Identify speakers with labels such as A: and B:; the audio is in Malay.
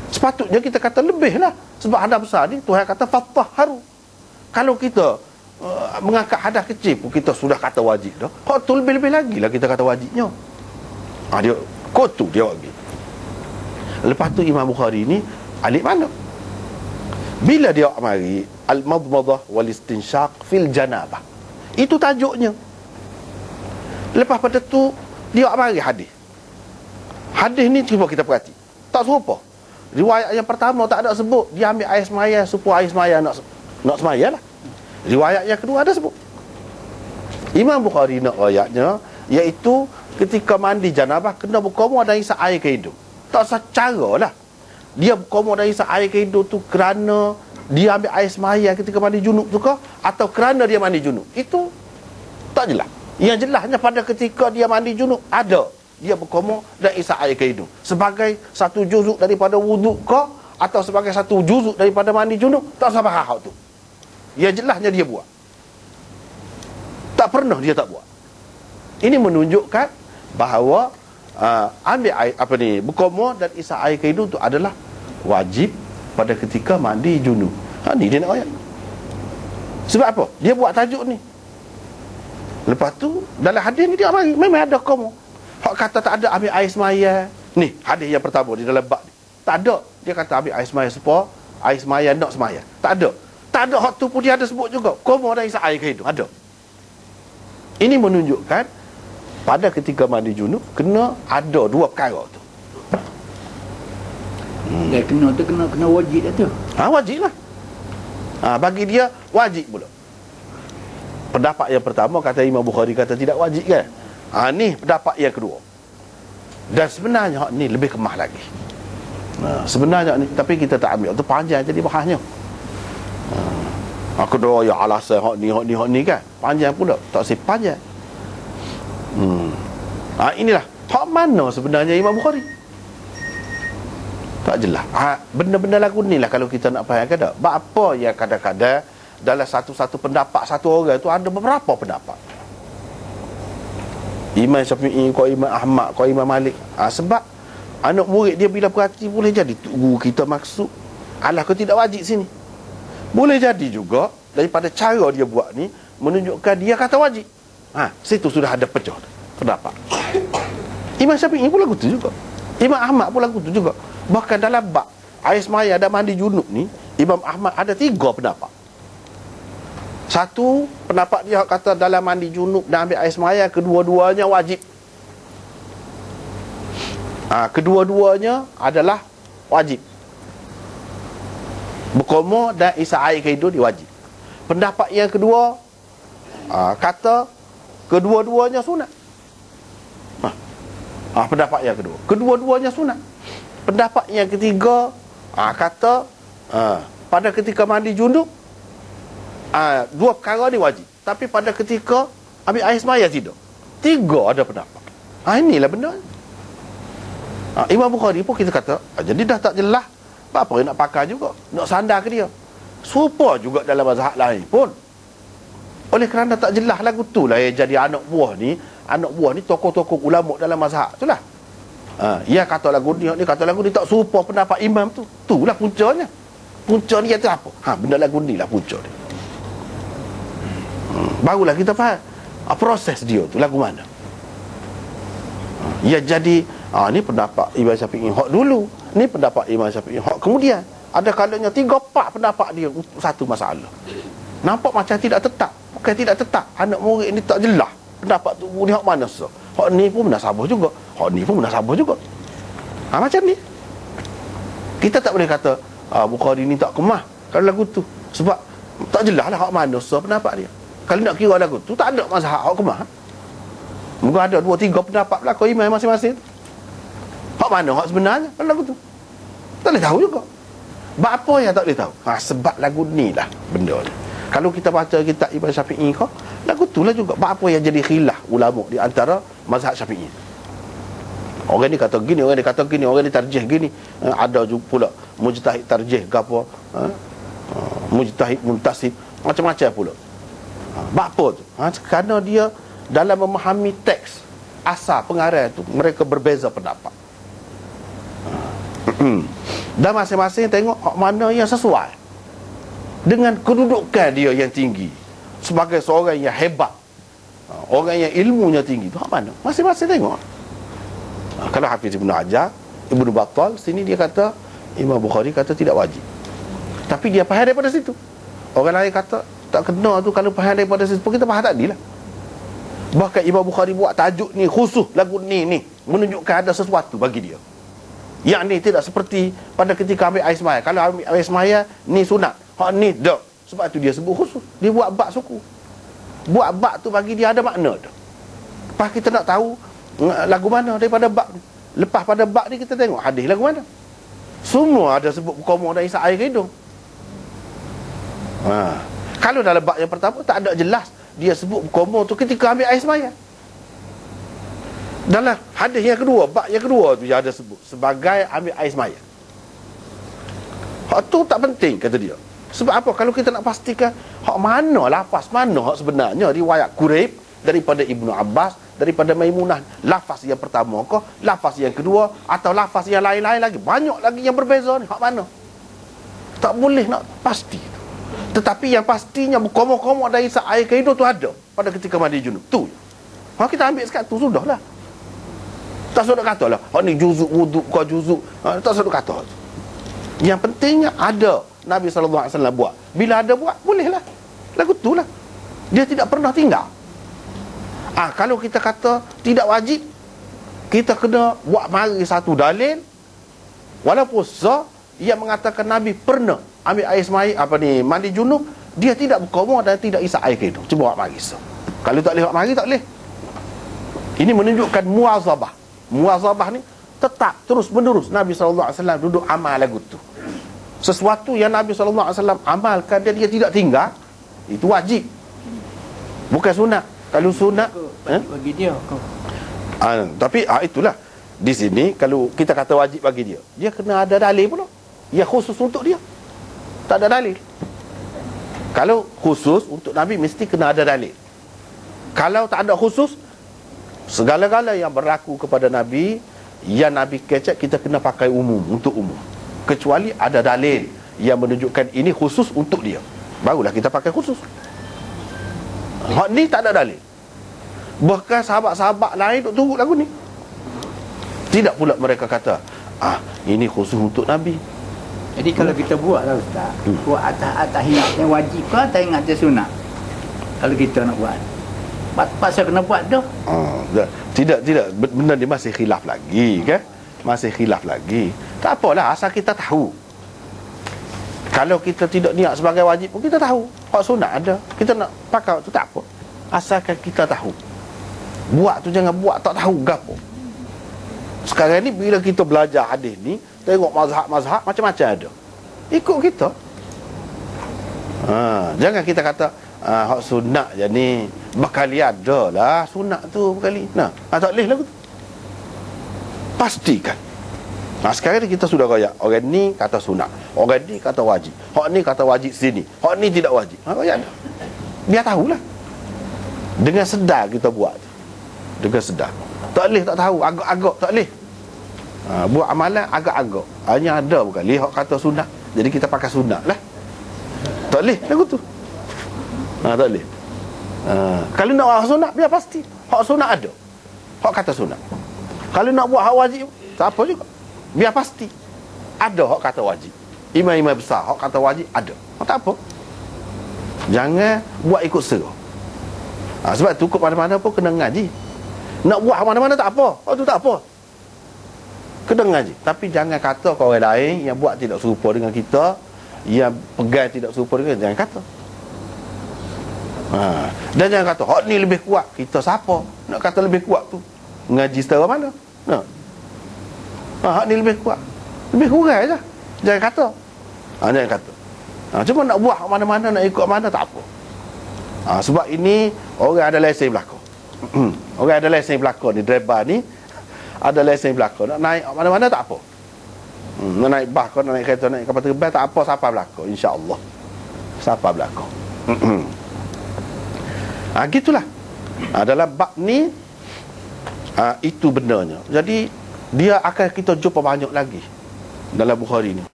A: Sepatutnya kita kata lebih lah. Sebab hadas besar ni Tuhan kata fatahharu. Kalau kita mengangkat hadas kecil pun kita sudah kata wajib dah. Hak tu lebih-lebih lagi lah kita kata wajibnya. Dia kotu dia lagi. Lepas tu Imam Bukhari ni alik mana? Bila dia mari al-madmadah wal istinsyaq fil janabah. Itu tajuknya. Lepas pada tu dia mari hadis. Hadis ni cuba kita perhati. Tak serupa. Riwayat yang pertama tak ada sebut dia ambil air semaya supaya air semaya nak semaya lah. Riwayat yang kedua ada sebut. Imam Bukhari nak riwayatnya iaitu ketika mandi janabah kena berkumur dan isap air ke hidung. Tak usah cara lah. Dia berkumur dan isap air ke hidung tu kerana dia ambil air semaya ketika mandi junub tu ke, atau kerana dia mandi junub. Itu tak jelas. Yang jelasnya pada ketika dia mandi junub ada dia berkumur dan isap air ke hidung sebagai satu juzuk daripada wuduk ke, atau sebagai satu juzuk daripada mandi junub. Tak usah faham tu. Yang jelasnya dia buat. Tak pernah dia tak buat. Ini menunjukkan bahawa ambil air berkumur dan isap air ke hidung tu adalah wajib pada ketika mandi junub. Ni dia nak ayat. Sebab apa? Dia buat tajuk ni. Lepas tu dalam hadis ni dia mari memang ada kumur. Hak kata tak ada ambil air semaya. Ni hadis yang pertama di dalam bab ni. Tak ada. Dia kata ambil air semaya supaya air semaya nak semaya. Tak ada. Tak ada hak tu pun dia ada sebut juga. Kumur dan isap air ke hidung. Ada. Ini menunjukkan pada ketika mandi junub kena ada dua perkara tu.
B: Dia kena tu kena wajib dah tu.
A: Wajib lah. Bagi dia wajib pula. Pendapat yang pertama kata Imam Bukhari kata tidak wajib kan. Ni pendapat yang kedua. Dan sebenarnya ni lebih kemah lagi. Sebenarnya ni tapi kita tak ambil tu panjang jadi bahasnya. Aku doa ya alasan hak ni kan. Panjang pula. Tak si panjang. Inilah hak mana sebenarnya Imam Bukhari. Tak jelas. Benda-benda lagu ni lah kalau kita nak faham kan. Apa yang kadang-kadang dalam satu-satu pendapat satu orang tu ada beberapa pendapat. Imam Syafi'i, kau Imam Ahmad, kau Imam Malik. Sebab anak murid dia bila perhati boleh jadi guru kita maksud alah kau tidak wajib sini. Boleh jadi juga daripada cara dia buat ni menunjukkan dia kata wajib. Situ sudah ada pecah pendapat. Imam Syafi'i pun lagu tu juga. Imam Ahmad pun lagu tu juga. Bahkan dalam bab air semaya dan mandi junub ni Imam Ahmad ada 3 pendapat. Satu pendapat dia kata dalam mandi junub dan ambil air semaya kedua-duanya wajib. Kedua-duanya adalah wajib. Berkumur dan isap air ke hidung diwajib. Pendapat yang kedua kata kedua-duanya sunat. Pendapat yang kedua kedua-duanya sunat. Pendapat yang ketiga kata pada ketika mandi junub dua perkara ni wajib, tapi pada ketika ambil air semaya tidak. 3 ada pendapat. Inilah benda. Imam Bukhari pun kita kata jadi dah tak jelas apa yang nak pakai juga, nak sandar ke dia. Serupa juga dalam mazhab lain pun. Oleh kerana tak jelas lagu tu lah yang jadi anak buah ni tokoh-tokoh ulama dalam mazhab tu lah. Ia kata lagu ni kata lagu ni tak serupa pendapat imam tu. Itulah puncanya. Punca ni kata apa? Benda lagu ni lah punca dia. Barulah kita faham proses dia tu lagu mana. Ya jadi ni pendapat Imam Syafi'i hak dulu, ni pendapat Imam Syafi'i hak kemudian. Ada kalanya 3-4 pendapat dia untuk satu masalah. Nampak macam tidak tetap. Bukan tidak tetap. Anak murid ni tak jelas pendapat tu ni hak mana sah. Hak ni pun munasabah juga. Hak ni pun munasabah juga. Macam ni. Kita tak boleh kata Bukhari ni tak kemah kalau lagu tu. Sebab tak jelas lah hak mana sah pendapat dia. Kalau nak kira lagu tu tak ada mazhab hak kemah. Mungkin ada 2-3 pendapat berlaku imam masing-masing. Hak mana hak sebenarnya kalau lagu tu. Tak boleh tahu juga. Sebab apa yang tak boleh tahu? Sebab lagu ni lah benda ni. Kalau kita baca kitab Imam Syafi'i kau, lagu tu lah juga. Sebab apa yang jadi khilaf ulama di antara mazhab Syafi'i. Orang ni kata gini, orang ni kata gini, orang ni tarjih gini. Ada juga pula mujtahid tarjih ke apa. Mujtahid muntasib. Macam-macam pula. Sebab apa tu? Kerana dia dalam memahami teks asal pengarang tu mereka berbeza pendapat. Dan masing-masing tengok hak mana yang sesuai dengan kedudukan dia yang tinggi sebagai seorang yang hebat, orang yang ilmunya tinggi tu hak mana, masing-masing tengok. Kalau Hafiz Ibn Hajar, Ibn Battal sini dia kata Imam Bukhari kata tidak wajib, tapi dia faham daripada situ. Orang lain kata tak kena tu, kalau faham daripada situ kita faham tadi lah. Bahkan Imam Bukhari buat tajuk ni khusus, lagu ni menunjukkan ada sesuatu bagi dia. Yang ni tidak seperti pada ketika ambil air semaya. Kalau ambil air semaya ni sunat, hak ni tak. Sebab tu dia sebut khusus. Dia buat bab suku. Buat bab tu bagi dia ada makna tu. Lepas kita nak tahu lagu mana daripada bab ni. Lepas pada bab ni kita tengok hadis lagu mana. Semua ada sebut berkomor dan isap air ke hidung. Kalau dalam bab yang pertama tak ada jelas dia sebut berkomor tu ketika ambil air semaya. Dalam hadis yang kedua, bab yang kedua tu dia ada sebut sebagai ambil air semaya. Hak tu tak penting kata dia. Sebab apa? Kalau kita nak pastikan hak mana, lafaz mana hak sebenarnya, riwayat Quraib daripada Ibnu Abbas, daripada Maimunah, lafaz yang pertama ke, lafaz yang kedua, atau lafaz yang lain-lain lagi, banyak lagi yang berbeza ni, hak mana? Tak boleh nak pasti. Tetapi yang pastinya berkomor-komor dari air ke hidung tu ada pada ketika mandi junub tu. Kita ambil sekat tu sudahlah. Tak sudut kata lah hak ni juzuk wuduk kau juzuk, tak sudut kata. Yang pentingnya ada Nabi SAW buat. Bila ada buat, bolehlah. Lagu tu lah. Dia tidak pernah tinggal. Kalau kita kata tidak wajib, kita kena buat mari satu dalil walaupun sah yang mengatakan Nabi pernah ambil air semai mandi junub, dia tidak berkomor dan tidak isap air ke hidung. Cuba buat mari sah. Kalau tak boleh buat mari, tak boleh. Ini menunjukkan muazabah. Muazabah ni tetap terus menerus Nabi SAW duduk amal lagu tu. Sesuatu yang Nabi SAW amalkan dia tidak tinggal, itu wajib, bukan sunat. Kalau sunat
B: bagi dia
A: tapi itulah di sini kalau kita kata wajib bagi dia, dia kena ada dalil pula yang khusus untuk dia. Tak ada dalil. Kalau khusus untuk Nabi mesti kena ada dalil. Kalau tak ada khusus, segala-gala yang berlaku kepada Nabi, yang Nabi kecek, kita kena pakai umum, untuk umum. Kecuali ada dalil yang menunjukkan ini khusus untuk dia, barulah kita pakai khusus. Hak ni tak ada dalil. Bahkan sahabat-sahabat lain duk tunggu lagu ni. Tidak pula mereka kata ini khusus untuk Nabi.
B: Jadi kalau kita buat lah Ustaz, buat atas ingat yang wajib ke atas ingat yang sunat? Kalau kita nak buat, pasal kena buat dah.
A: Tidak, benda ni masih khilaf lagi kan? Masih khilaf lagi. Tak apalah, asal kita tahu. Kalau kita tidak niat sebagai wajib pun kita tahu hak sunat ada, kita nak pakai tu tak apa, asalkan kita tahu. Buat tu jangan buat tak tahu gapo. Sekarang ni bila kita belajar hadis ni, tengok mazhab-mazhab macam-macam ada, ikut kita. Jangan kita kata hak sunat je ni, berkali ada lah sunat tu berkali. Tak boleh lah tu. Pastikan. Sekarang ni kita sudah royak, orang ni kata sunat, orang ni kata wajib, hak ni kata wajib sini, hak ni tidak wajib. Royak dah. Biar tahulah. Dengan sedar kita buat. Dengan sedar. Tak boleh tak tahu, agak-agak tak boleh. Buat amalan agak-agak. Hanya ada berkali hak kata sunat, jadi kita pakai sunat lah. Tak boleh lagu tu. Tak boleh. Kalau nak buat hak sunat, biar pasti hak sunat ada, hak kata sunat. Kalau nak buat hak wajib, tak apa juga, biar pasti ada hak kata wajib. Imam-imam besar hak kata wajib ada, tak apa. Jangan buat ikut serah. Sebab tu ke mana-mana pun kena ngaji. Nak buat mana-mana tak apa, tu tak apa, kena ngaji. Tapi jangan kata ke orang lain yang buat tidak serupa dengan kita, yang pegang tidak serupa dengan kita, jangan kata. Dan jangan kata hak ni lebih kuat. Kita siapa nak kata lebih kuat tu? Ngaji setara mana? Hak ni lebih kuat, lebih kurang je, jangan kata. Jangan kata. Cuma nak buat mana-mana, nak ikut mana, tak apa. Sebab ini orang ada lesen belakang. Orang ada lesen belakang ni, driver ni ada lesen belakang, nak naik mana-mana tak apa. Nak naik bas kau, nak naik kereta, naik kapal terbang, tak apa, siapa belakang, insya-Allah. Siapa belakang. Gitulah. Dalam bab ni itu benarnya. Jadi dia akan kita jumpa banyak lagi dalam Bukhari ni.